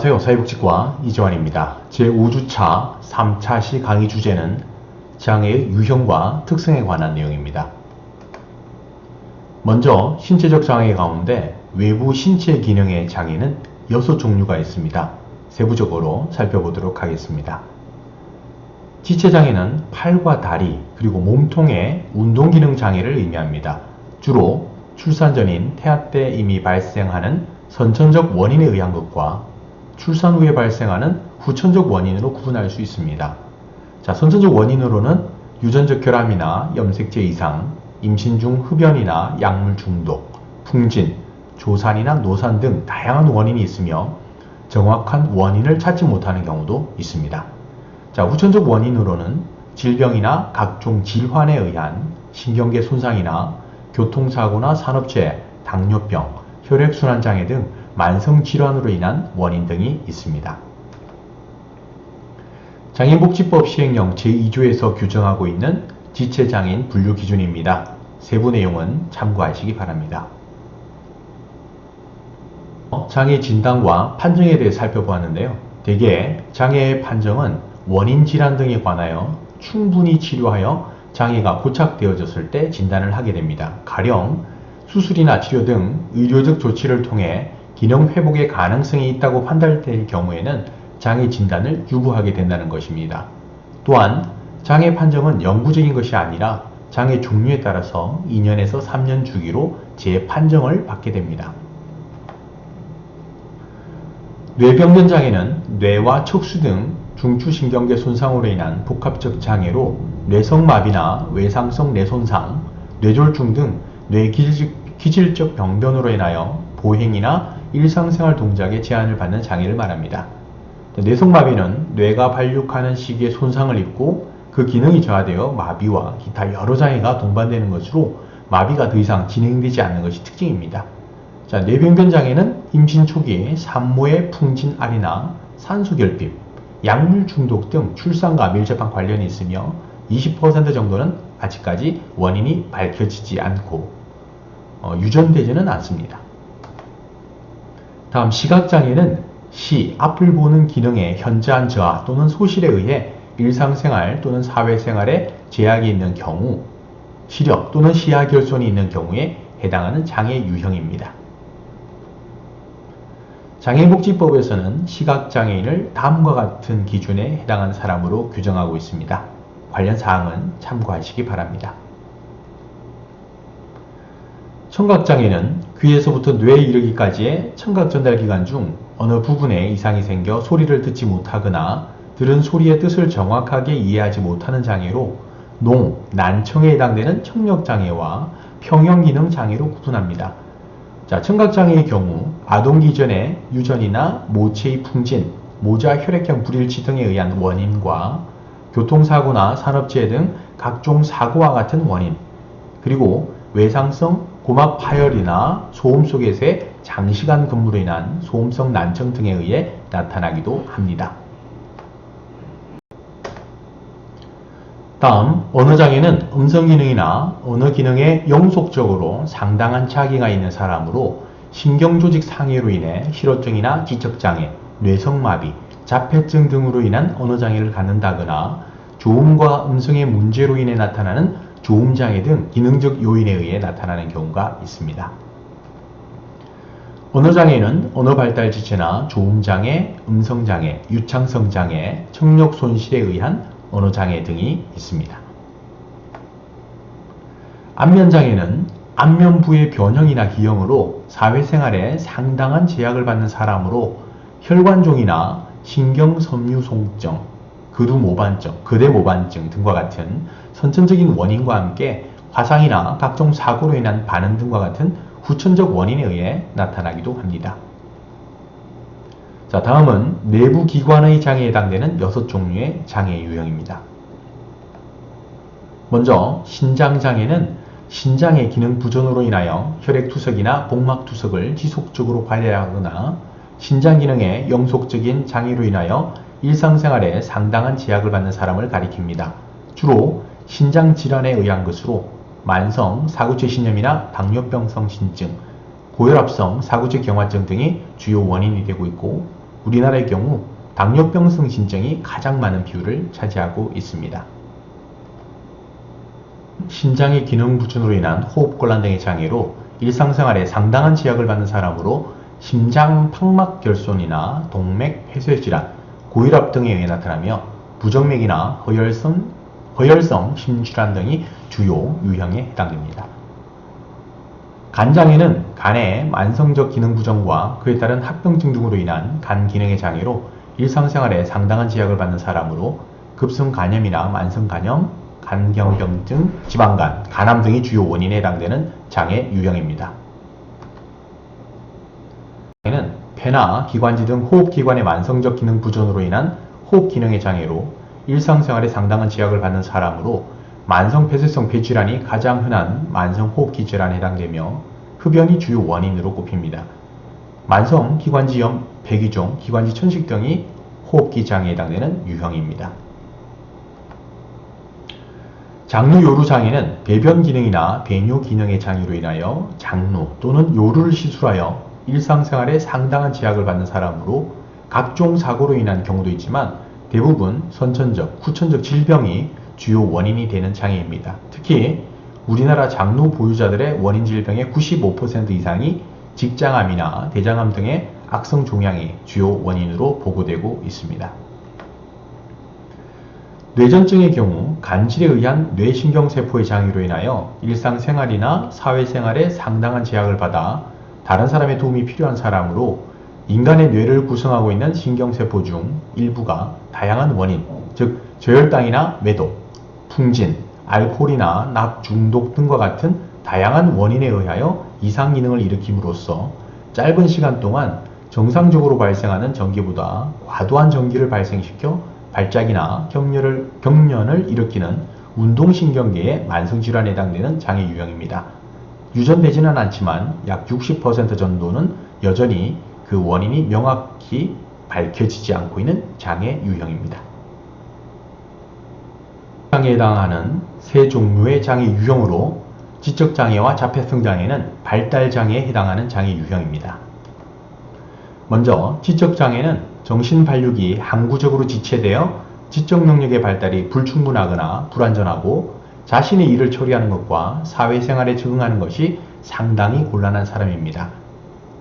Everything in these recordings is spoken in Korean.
안녕하세요. 사회복지과 이재환입니다. 제5주차 3차 시 강의 주제는 장애의 유형과 특성에 관한 내용입니다. 먼저 신체적 장애 가운데 외부 신체 기능의 장애는 6종류가 있습니다. 세부적으로 살펴보도록 하겠습니다. 지체장애는 팔과 다리 그리고 몸통의 운동기능 장애를 의미합니다. 주로 출산 전인 태아 때 이미 발생하는 선천적 원인에 의한 것과 출산 후에 발생하는 후천적 원인으로 구분할 수 있습니다. 선천적 원인으로는 유전적 결함이나 염색체 이상, 임신 중 흡연이나 약물 중독, 풍진, 조산이나 노산 등 다양한 원인이 있으며 정확한 원인을 찾지 못하는 경우도 있습니다. 후천적 원인으로는 질병이나 각종 질환에 의한 신경계 손상이나 교통사고나 산업재해, 당뇨병, 혈액순환장애 등 만성질환으로 인한 원인 등이 있습니다. 장애인복지법 시행령 제2조에서 규정하고 있는 지체장애인 분류 기준입니다. 세부 내용은 참고하시기 바랍니다. 장애 진단과 판정에 대해 살펴보았는데요. 대개 장애의 판정은 원인 질환 등에 관하여 충분히 치료하여 장애가 고착되어졌을 때 진단을 하게 됩니다. 가령 수술이나 치료 등 의료적 조치를 통해 기능 회복의 가능성이 있다고 판단될 경우에는 장애 진단을 유보하게 된다는 것입니다. 또한 장애 판정은 영구적인 것이 아니라 장애 종류에 따라서 2년에서 3년 주기로 재판정을 받게 됩니다. 뇌병변 장애는 뇌와 척수 등 중추신경계 손상으로 인한 복합적 장애로 뇌성마비나 외상성 뇌손상, 뇌졸중 등 뇌기질적 병변으로 인하여 보행이나 일상생활 동작에 제한을 받는 장애를 말합니다. 뇌성마비는 뇌가 발육하는 시기에 손상을 입고 그 기능이 저하되어 마비와 기타 여러 장애가 동반되는 것으로 마비가 더 이상 진행되지 않는 것이 특징입니다. 뇌병변 장애는 임신 초기에 산모의 풍진알이나 산소결핍, 약물 중독 등 출산과 밀접한 관련이 있으며 20% 정도는 아직까지 원인이 밝혀지지 않고 유전되지는 않습니다. 다음 시각장애는 앞을 보는 기능의 현저한 저하 또는 소실에 의해 일상생활 또는 사회생활에 제약이 있는 경우, 시력 또는 시야 결손이 있는 경우에 해당하는 장애 유형입니다. 장애인복지법에서는 시각장애인을 다음과 같은 기준에 해당하는 사람으로 규정하고 있습니다. 관련 사항은 참고하시기 바랍니다. 청각장애는 귀에서부터 뇌에 이르기까지의 청각전달기관 중 어느 부분에 이상이 생겨 소리를 듣지 못하거나 들은 소리의 뜻을 정확하게 이해하지 못하는 장애로 난청에 해당되는 청력장애와 평형기능장애로 구분합니다. 청각장애의 경우 아동기 전의 유전이나 모체의 풍진, 모자 혈액형 불일치 등에 의한 원인과 교통사고나 산업재해 등 각종 사고와 같은 원인, 그리고 외상성 고막 파열이나 소음 속에서의 장시간 근무로 인한 소음성 난청 등에 의해 나타나기도 합니다. 다음, 언어장애는 음성기능이나 언어기능에 영속적으로 상당한 차이가 있는 사람으로 신경조직 상해로 인해 실어증이나 지적장애, 뇌성마비, 자폐증 등으로 인한 언어장애를 갖는다거나 조음과 음성의 문제로 인해 나타나는 조음장애 등 기능적 요인에 의해 나타나는 경우가 있습니다. 언어장애는 언어발달지체나 조음장애, 음성장애, 유창성장애, 청력손실에 의한 언어장애 등이 있습니다. 안면장애는 안면부의 변형이나 기형으로 사회생활에 상당한 제약을 받는 사람으로 혈관종이나 신경섬유소증, 거대모반증 등과 같은 선천적인 원인과 함께 화상이나 각종 사고로 인한 반응 등과 같은 후천적 원인에 의해 나타나기도 합니다. 다음은 내부 기관의 장애에 해당되는 6종류의 장애 유형입니다. 먼저 신장장애는 신장의 기능 부전으로 인하여 혈액투석이나 복막투석을 지속적으로 발달하거나 신장 기능의 영속적인 장애로 인하여 일상생활에 상당한 제약을 받는 사람을 가리킵니다. 주로 신장질환에 의한 것으로 만성 사구체 신염이나 당뇨병성 신증, 고혈압성 사구체 경화증 등이 주요 원인이 되고 있고, 우리나라의 경우 당뇨병성 신증이 가장 많은 비율을 차지하고 있습니다. 신장의 기능 부진으로 인한 호흡곤란 등의 장애로 일상생활에 상당한 제약을 받는 사람으로 심장 팍막 결손이나 동맥 폐쇄 질환, 고혈압 등에 의해 나타나며 부정맥이나 허혈성 심질환 등이 주요 유형에 해당됩니다. 간장애는 간의 만성적 기능 부정과 그에 따른 합병증 등으로 인한 간 기능의 장애로 일상생활에 상당한 제약을 받는 사람으로 급성 간염이나 만성 간염, 간경병증, 지방간, 간암 등이 주요 원인에 해당되는 장애 유형입니다. 장애는 폐나 기관지 등 호흡기관의 만성적 기능 부전으로 인한 호흡 기능의 장애로 일상생활에 상당한 제약을 받는 사람으로 만성 폐쇄성 폐질환이 가장 흔한 만성 호흡기 질환에 해당되며 흡연이 주요 원인으로 꼽힙니다. 만성 기관지염, 배기종, 기관지 천식 등이 호흡기 장애에 해당되는 유형입니다. 장루 요루 장애는 배변 기능이나 배뇨 기능의 장애로 인하여 장루 또는 요루를 시술하여 일상생활에 상당한 제약을 받는 사람으로 각종 사고로 인한 경우도 있지만 대부분 선천적, 후천적 질병이 주요 원인이 되는 장애입니다. 특히 우리나라 장루 보유자들의 원인 질병의 95% 이상이 직장암이나 대장암 등의 악성 종양이 주요 원인으로 보고되고 있습니다. 뇌전증의 경우 간질에 의한 뇌신경세포의 장애로 인하여 일상생활이나 사회생활에 상당한 제약을 받아 다른 사람의 도움이 필요한 사람으로 인간의 뇌를 구성하고 있는 신경세포 중 일부가 다양한 원인, 즉 저혈당이나 매도, 풍진, 알코올이나 낙 중독 등과 같은 다양한 원인에 의하여 이상 기능을 일으킴으로써 짧은 시간 동안 정상적으로 발생하는 전기보다 과도한 전기를 발생시켜 발작이나 경련을 일으키는 운동신경계의 만성질환에 해당되는 장애 유형입니다. 유전되지는 않지만 약 60% 정도는 여전히 그 원인이 명확히 밝혀지지 않고 있는 장애 유형입니다. 장애에 해당하는 세 종류의 장애 유형으로 지적장애와 자폐성 장애는 발달장애에 해당하는 장애 유형입니다. 먼저 지적장애는 정신발육이 항구적으로 지체되어 지적 능력의 발달이 불충분하거나 불완전하고 자신의 일을 처리하는 것과 사회생활에 적응하는 것이 상당히 곤란한 사람입니다.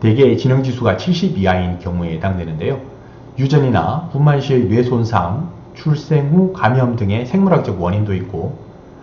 대개 지능지수가 70 이하인 경우에 해당되는데요. 유전이나 분만시의 뇌손상, 출생 후 감염 등의 생물학적 원인도 있고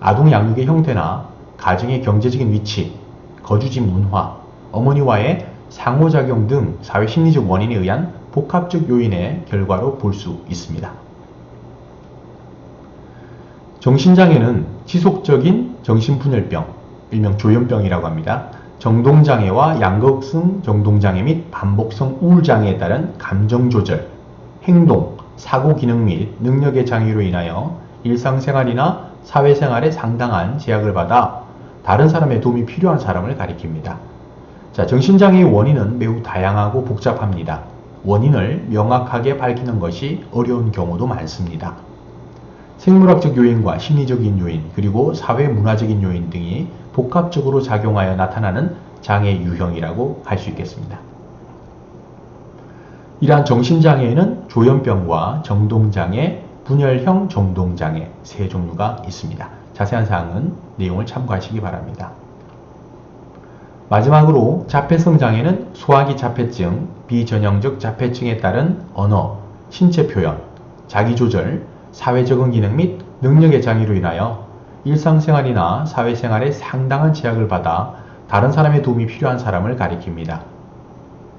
아동 양육의 형태나 가정의 경제적인 위치, 거주지 문화, 어머니와의 상호작용 등 사회심리적 원인에 의한 복합적 요인의 결과로 볼 수 있습니다. 정신장애는 지속적인 정신분열병, 일명 조현병이라고 합니다. 정동장애와 양극성 정동장애 및 반복성 우울장애에 따른 감정조절, 행동, 사고기능 및 능력의 장애로 인하여 일상생활이나 사회생활에 상당한 제약을 받아 다른 사람의 도움이 필요한 사람을 가리킵니다. 정신장애의 원인은 매우 다양하고 복잡합니다. 원인을 명확하게 밝히는 것이 어려운 경우도 많습니다. 생물학적 요인과 심리적인 요인, 그리고 사회문화적인 요인 등이 복합적으로 작용하여 나타나는 장애 유형이라고 할 수 있겠습니다. 이러한 정신장애에는 조현병과 정동장애, 분열형 정동장애 세 종류가 있습니다. 자세한 사항은 내용을 참고하시기 바랍니다. 마지막으로 자폐성 장애는 소화기 자폐증, 비전형적 자폐증에 따른 언어, 신체 표현, 자기조절, 사회적응 기능 및 능력의 장애로 인하여 일상생활이나 사회생활에 상당한 제약을 받아 다른 사람의 도움이 필요한 사람을 가리킵니다.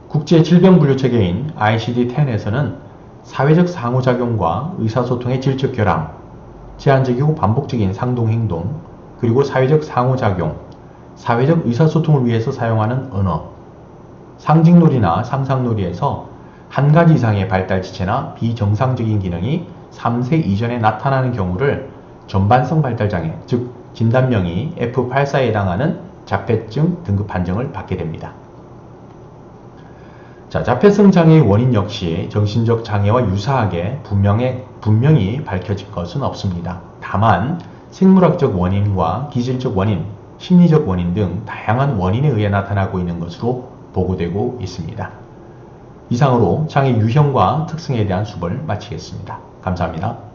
국제질병분류체계인 ICD-10에서는 사회적 상호작용과 의사소통의 질적 결함, 제한적이고 반복적인 상동행동, 그리고 사회적 상호작용, 사회적 의사소통을 위해서 사용하는 언어, 상징놀이나 상상놀이에서 한 가지 이상의 발달 지체나 비정상적인 기능이 3세 이전에 나타나는 경우를 전반성 발달장애, 즉 진단명이 F84에 해당하는 자폐증 등급 판정을 받게 됩니다. 자폐성 장애의 원인 역시 정신적 장애와 유사하게 분명히 밝혀진 것은 없습니다. 다만 생물학적 원인과 기질적 원인, 심리적 원인 등 다양한 원인에 의해 나타나고 있는 것으로 보고되고 있습니다. 이상으로 장의 유형과 특성에 대한 수업을 마치겠습니다. 감사합니다.